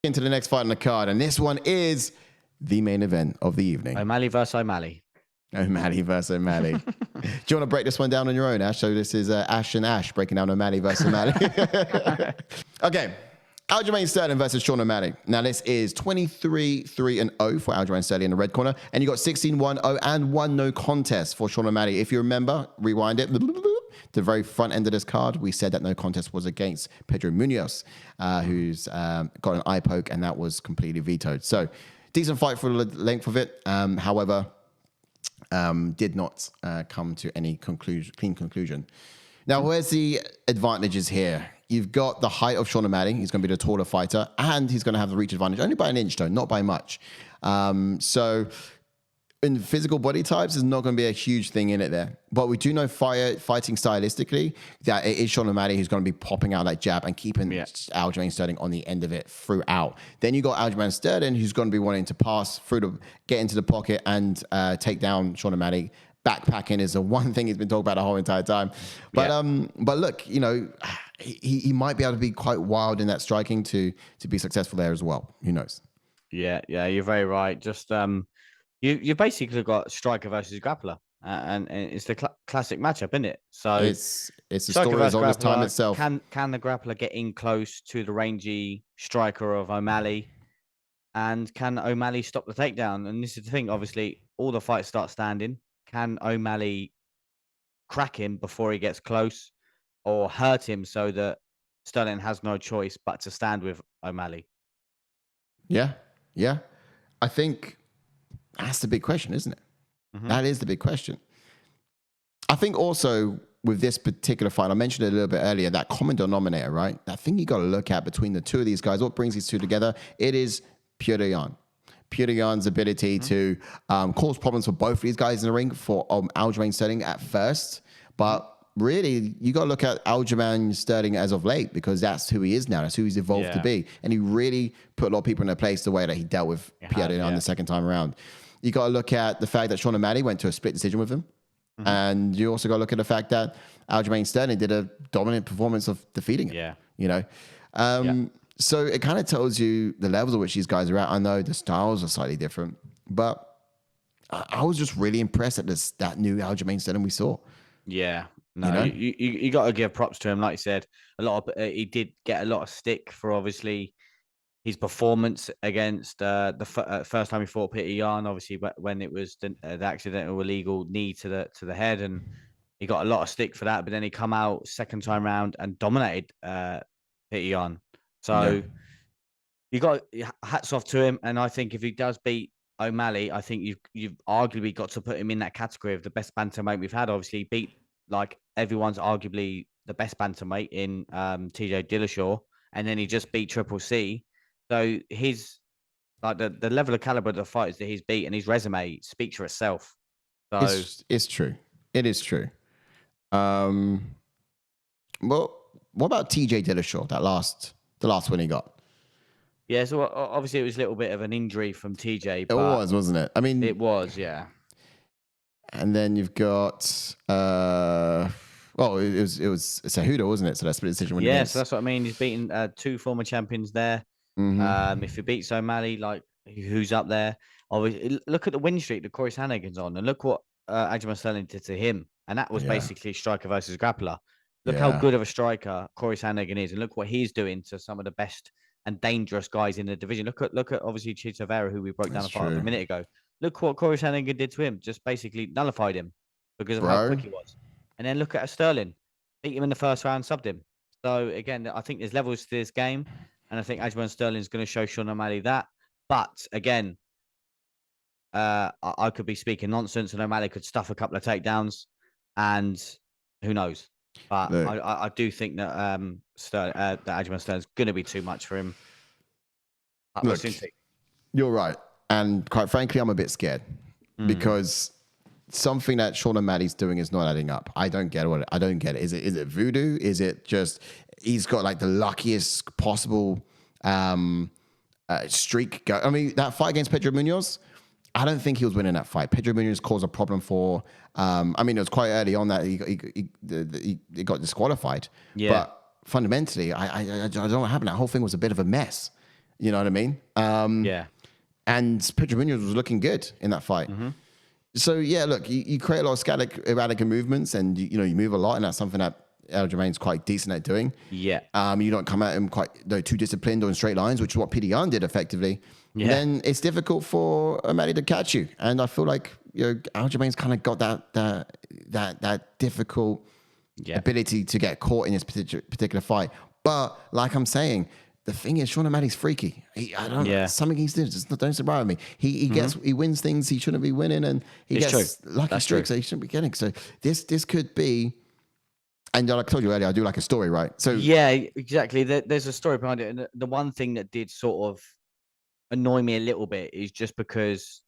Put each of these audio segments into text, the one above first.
Into the next fight on the card, and this one is the main event of the evening. O'Malley versus O'Malley. O'Malley versus O'Malley. Do you want to break this one down on your own, Ash? So this is Ash and Ash breaking down O'Malley versus O'Malley. Okay. Aljamain Sterling versus Sean O'Malley. Now, this is 23-3-0 for Aljamain Sterling in the red corner. And you got 16-1-0 and 1 no contest for Sean O'Malley. If you remember, rewind it. The very front end of this card, we said that no contest was against Pedro Munoz, who's got an eye poke, and that was completely vetoed. So, decent fight for the length of it. However, did not come to any clean conclusion. Now, where's the advantages here? You've got the height of Sean O'Malley. He's going to be the taller fighter, and he's going to have the reach advantage, only by an inch, though, not by much. So, in physical body types, there's not going to be a huge thing in it there. But we do know fighting stylistically that it is Sean O'Malley who's going to be popping out that jab and keeping Aljamain Sterling on the end of it throughout. Then you got Aljamain Sterling who's going to be wanting to pass through get into the pocket and take down Sean O'Malley. Backpacking is the one thing he's been talking about the whole entire time. But look, you know, he might be able to be quite wild in that striking to be successful there as well. Who knows? Yeah, you're very right. Just you basically got striker versus grappler, and it's the classic matchup, isn't it? So it's a story as old as time itself. Can the grappler get in close to the rangy striker of O'Malley, and can O'Malley stop the takedown? And this is the thing. Obviously, all the fights start standing. Can O'Malley crack him before he gets close, or hurt him so that Sterling has no choice but to stand with O'Malley? Yeah. I think that's the big question, isn't it? Mm-hmm. That is the big question. I think also with this particular fight, I mentioned it a little bit earlier, that common denominator, right? That thing you got to look at between the two of these guys, what brings these two together, it is Petr Yan. Petr Yan's ability to cause problems for both of these guys in the ring, for Aljamain Sterling at first. But really, you got to look at Aljamain Sterling as of late, because that's who he is now. That's who he's evolved to be. And he really put a lot of people in their place the way that he dealt with Petr Yan the second time around. You got to look at the fact that Sean O'Malley went to a split decision with him. Mm-hmm. And you also got to look at the fact that Aljamain Sterling did a dominant performance of defeating him. You know? So it kind of tells you the levels at which these guys are at. I know the styles are slightly different, but I was just really impressed at that new Aljamain Sterling we saw. Yeah. No, you got to give props to him. Like you said, he did get a lot of stick for obviously his performance against the first time he fought Petr Yan, obviously when it was the accidental illegal knee to the head, and he got a lot of stick for that. But then he come out second time round and dominated Petr Yan. So you got hats off to him. And I think if he does beat O'Malley, I think you've arguably got to put him in that category of the best bantamweight we've had. Obviously, he beat like everyone's arguably the best bantamweight in TJ Dillashaw, and then he just beat Triple C. So his like the level of caliber of the fighters that he's beat and his resume speaks for itself. So it's true. It is true. Well, what about TJ Dillashaw? The last one he got. Yeah, so obviously it was a little bit of an injury from TJ. But it was, wasn't it? I mean, it was, yeah. And then you've got, it was Cejudo, wasn't it? So that's split decision. So that's what I mean. He's beaten 2 former champions there. Mm-hmm. If he beats O'Malley, like who's up there? Obviously, look at the win streak that Corey Sandhagen's on, and look what Aljamain Sterling did to him, and that was basically striker versus grappler. Look how good of a striker Corey Sandhagen is, and look what he's doing to some of the best and dangerous guys in the division. Look at obviously Chito Vera, who we broke down a minute ago. Look what Corey Sandhagen did to him, just basically nullified him because of how quick he was. And then look at Sterling, beat him in the first round, subbed him. So again, I think there's levels to this game, and I think Aljamain Sterling is going to show Sean O'Malley that. But again, I could be speaking nonsense, and O'Malley could stuff a couple of takedowns, and who knows. But I do think that that Aljamain Sterling is going to be too much for him. Look, you're right. And quite frankly, I'm a bit scared because something that Sean O'Malley's doing is not adding up. I don't get it. I don't get it. Is it voodoo? Is it just he's got like the luckiest possible streak? I mean, that fight against Pedro Munoz, I don't think he was winning that fight. Pedro Munoz caused a problem for. I mean, it was quite early on that he got disqualified. Yeah. But fundamentally, I don't know what happened. That whole thing was a bit of a mess. You know what I mean? Yeah. And Pedro Munoz was looking good in that fight. So yeah, look, you create a lot of erratic movements, and you move a lot, and that's something that Aljamain's quite decent at doing. Yeah. You don't come at him quite too disciplined or in straight lines, which is what Pidian did effectively. Yeah. Then it's difficult for O'Malley to catch you, and I feel like Aljamain's kind of got that difficult ability to get caught in this particular fight. But like I'm saying, the thing is, Sean O'Malley's freaky. Something he's doing just don't surprise me. He wins things he shouldn't be winning, and he gets lucky streaks that he shouldn't be getting. So this could be. And like I told you earlier, I do like a story, right? So yeah, exactly. There's a story behind it, and the one thing that did sort of annoy me a little bit is just because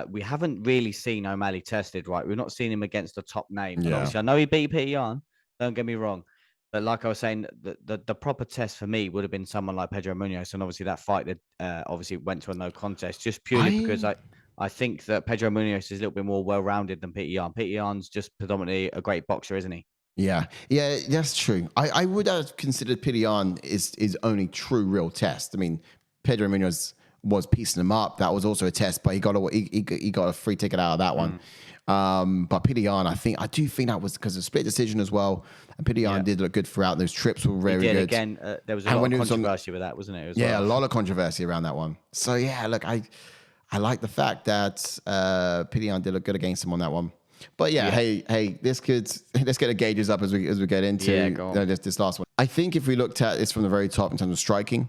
we haven't really seen O'Malley tested, right? We've not seen him against the top name. And obviously, I know he beat Peter Yan. Don't get me wrong. But like I was saying, the proper test for me would have been someone like Pedro Munoz. And obviously that fight that obviously went to a no contest, just purely because I think that Pedro Munoz is a little bit more well-rounded than Peter Yan. Peter Yan's just predominantly a great boxer, isn't he? Yeah, that's true. I would have considered Pidian is only true real test. I mean, Pedro Munoz was piecing him up. That was also a test, but he got a free ticket out of that one. But Pidian, I do think that was because of split decision as well. And Pidian did look good throughout. Those trips were very good. Again, there was a lot of controversy with that, wasn't it? A lot of controversy around that one. So yeah, look, I like the fact that Pidian did look good against him on that one. But hey, let's get the gauges up as we get into this last one. I think if we looked at this from the very top in terms of striking,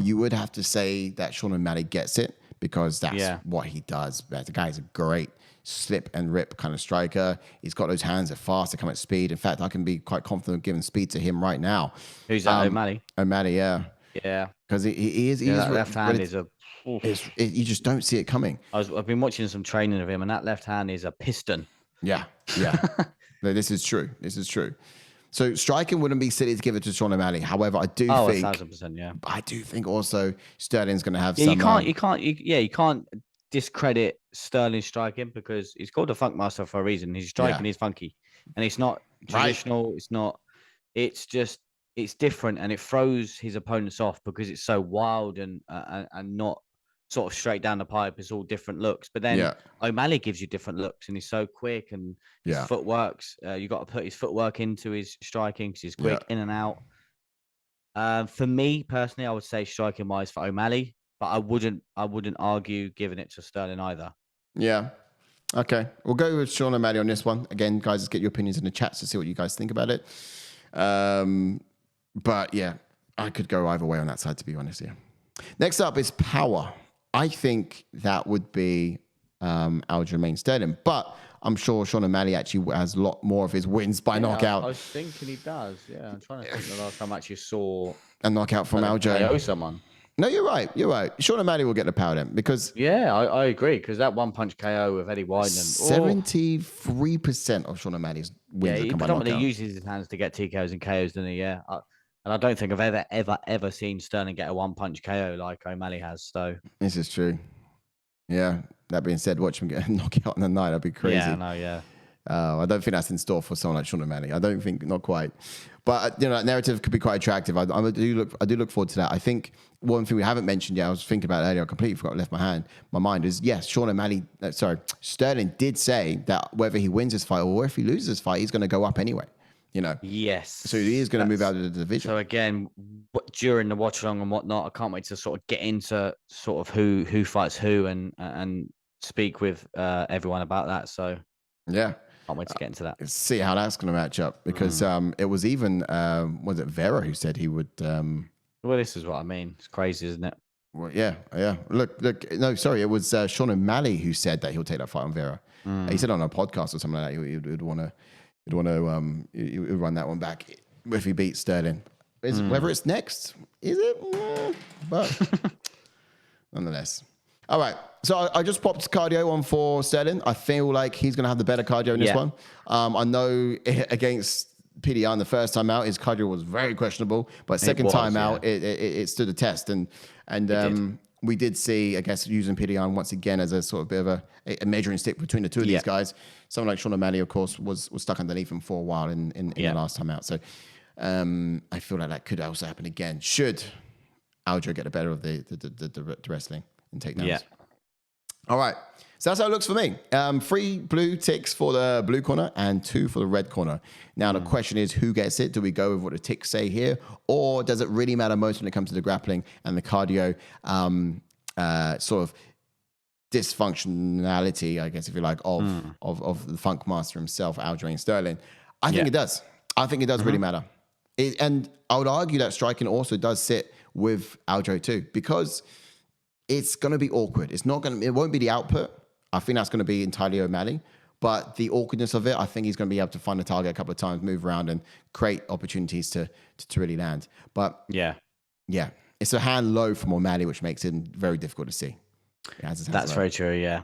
you would have to say that Sean O'Malley gets it because that's what he does. The guy's a great slip and rip kind of striker. He's got those hands that are fast, they come at speed. In fact, I can be quite confident giving speed to him right now. Who's that, O'Malley? O'Malley, yeah. Yeah. Because he is that left hand is you just don't see it coming. I've been watching some training of him, and that left hand is a piston. Yeah. No, this is true. So striking wouldn't be silly to give it to Sean O'Malley. However, I do think 1,000%, yeah. I do think also Sterling's going to have some. You can't discredit Sterling striking because he's called a funkmaster for a reason. His striking is funky, and it's not traditional. It's not. It's just it's different, and it throws his opponents off because it's so wild and not sort of straight down the pipe. It's all different looks. But then O'Malley gives you different looks, and he's so quick, and his footworks. You got to put his footwork into his striking because he's quick in and out. For me personally, I would say striking wise for O'Malley, but I wouldn't argue giving it to Sterling either. Yeah. Okay. We'll go with Sean O'Malley on this one. Again, guys, just get your opinions in the chats to see what you guys think about it. But yeah, I could go either way on that side, to be honest. Yeah. Next up is power. I think that would be Aljamain Sterling, but I'm sure Sean O'Malley actually has a lot more of his wins by knockout. I was thinking he does. Yeah, I'm trying to think the last time I actually saw a knockout from Aljamain. KO someone. No, you're right. Sean O'Malley will get the power then because I agree because that one punch KO with Eddie Wideman. 73% of Sean O'Malley's wins he come by predominantly knockout. uses his hands to get TKOs and KOs, doesn't he? Yeah. And I don't think I've ever seen Sterling get a one-punch KO like O'Malley has. So this is true. Yeah. That being said, watch him get a knockout in the night. That'd be crazy. Yeah, no, yeah. I don't think that's in store for someone like Sean O'Malley. I don't think, not quite. But that narrative could be quite attractive. I do look forward to that. I think one thing we haven't mentioned yet, I was thinking about it earlier, I completely forgot, left my mind is yes, Sterling did say that whether he wins this fight or if he loses this fight, he's going to go up anyway. Yes. So he is going to move out of the division. So again, during the watch along and whatnot, I can't wait to sort of get into sort of who fights who and speak with everyone about that. So yeah, can't wait to get into that. See how that's going to match up because it was even was it Vera who said he would. Well, this is what I mean. It's crazy, isn't it? Well, yeah. Look. No, sorry, it was Sean O'Malley who said that he'll take that fight on Vera. He said on a podcast or something like that he would want to. He'd want to run that one back if he beats Sterling. Whether it's next, is it? But nonetheless. All right. So I just popped cardio on for Sterling. I feel like he's going to have the better cardio in this one. I know against Pidian the first time out, his cardio was very questionable, but second time out, it stood the test. And we did see, I guess, using Pidian once again as a sort of bit of a measuring stick between the two of these guys. Someone like Sean O'Malley, of course, was stuck underneath him for a while in the last time out. So I feel like that could also happen again. Should Aljo get the better of the wrestling and takedowns. Yeah. All right. So that's how it looks for me. 3 blue ticks for the blue corner and 2 for the red corner. Now, the question is, who gets it? Do we go with what the ticks say here? Or does it really matter most when it comes to the grappling and the cardio sort of dysfunctionality, I guess, if you like, of the Funk Master himself, Aljamain Sterling? I think it does. I think it does really matter. And I would argue that striking also does sit with Aljo too, because it's going to be awkward. It won't be the output. I think that's going to be entirely O'Malley. But the awkwardness of it, I think he's going to be able to find the target a couple of times, move around, and create opportunities to really land. But yeah, it's a hand low from O'Malley, which makes it very difficult to see. That's very true, yeah.